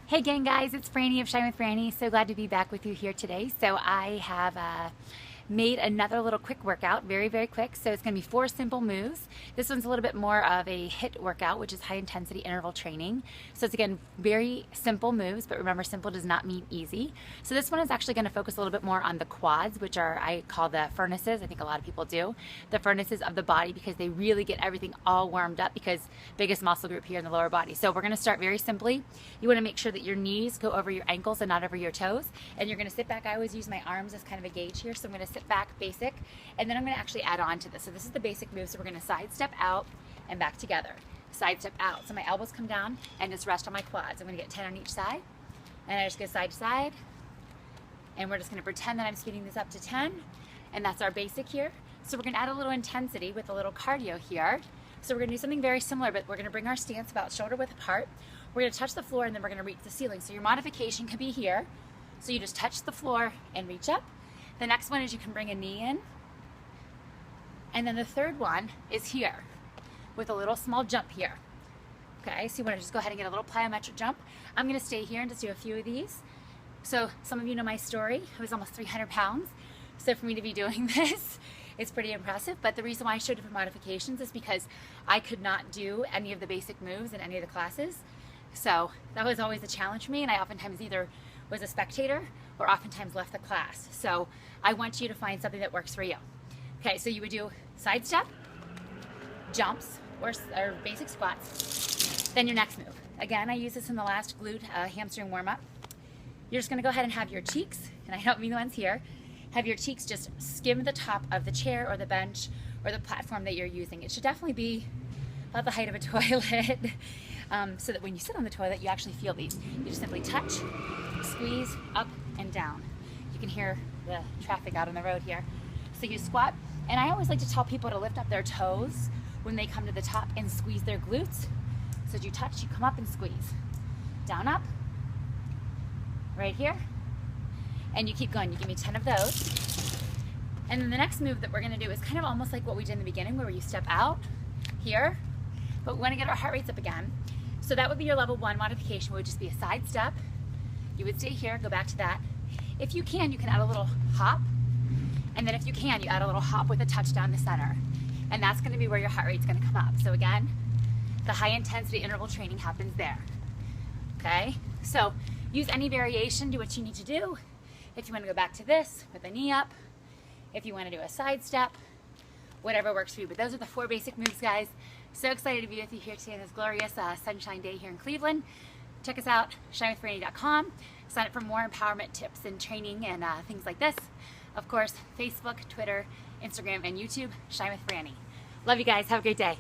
Hey gang guys, it's Franny of Shine with Franny. So glad to be back with you here today. So I have made another little quick workout, very quick. So it's going to be 4 simple moves. This one's a little bit more of a HIIT workout, which is high intensity interval training. So it's again very simple moves, but remember, simple does not mean easy. So this one is actually going to focus a little bit more on the quads, which are, I call the furnaces. I think a lot of people do. The furnaces of the body, because they really get everything all warmed up, because biggest muscle group here in the lower body. So we're going to start very simply. You want to make sure that your knees go over your ankles and not over your toes. And you're going to sit back. I always use my arms as kind of a gauge here. So I'm going to sit back, basic, and then I'm going to actually add on to this. So this is the basic move. So we're going to side step out and back together. Side step out. So my elbows come down and just rest on my quads. I'm going to get 10 on each side. And I just go side to side. And we're just going to pretend that I'm speeding this up to 10. And that's our basic here. So we're going to add a little intensity with a little cardio here. So we're going to do something very similar, but we're going to bring our stance about shoulder width apart. We're going to touch the floor, and then we're going to reach the ceiling. So your modification could be here. So you just touch the floor and reach up. The next one is you can bring a knee in. And then the third one is here with a little small jump here. Okay, so you want to just go ahead and get a little plyometric jump. I'm going to stay here and just do a few of these. So some of you know my story. I was almost 300 pounds. So for me to be doing this, it's pretty impressive. But the reason why I showed different modifications is because I could not do any of the basic moves in any of the classes. So that was always a challenge for me, and I oftentimes either was a spectator or oftentimes left the class. So I want you to find something that works for you. Okay, so you would do side step, jumps, or basic squats, then your next move. Again, I use this in the last glute hamstring warm-up. You're just gonna go ahead and have your cheeks, and I don't mean the ones here, have your cheeks just skim the top of the chair or the bench or the platform that you're using. It should definitely be about the height of a toilet, so that when you sit on the toilet, you actually feel these. You just simply touch, squeeze, up and down. You can hear the traffic out on the road here. So you squat, and I always like to tell people to lift up their toes when they come to the top and squeeze their glutes. So as you touch, you come up and squeeze. Down, up, right here, and you keep going. You give me 10 of those. And then the next move that we're gonna do is kind of almost like what we did in the beginning, where you step out here, but we wanna get our heart rates up again. So that would be your level 1 modification, would just be a side step. You would stay here, go back to that. If you can add a little hop. And then if you can, you add a little hop with a touch down the center. And that's gonna be where your heart rate's gonna come up. So again, the high intensity interval training happens there. Okay? So use any variation, do what you need to do. If you wanna go back to this with a knee up, if you wanna do a side step, whatever works for you. But those are the 4 basic moves, guys. So excited to be with you here today on this glorious sunshine day here in Cleveland. Check us out, shinewithfranny.com. Sign up for more empowerment tips and training and things like this. Of course, Facebook, Twitter, Instagram, and YouTube, Shine with Franny. Love you guys. Have a great day.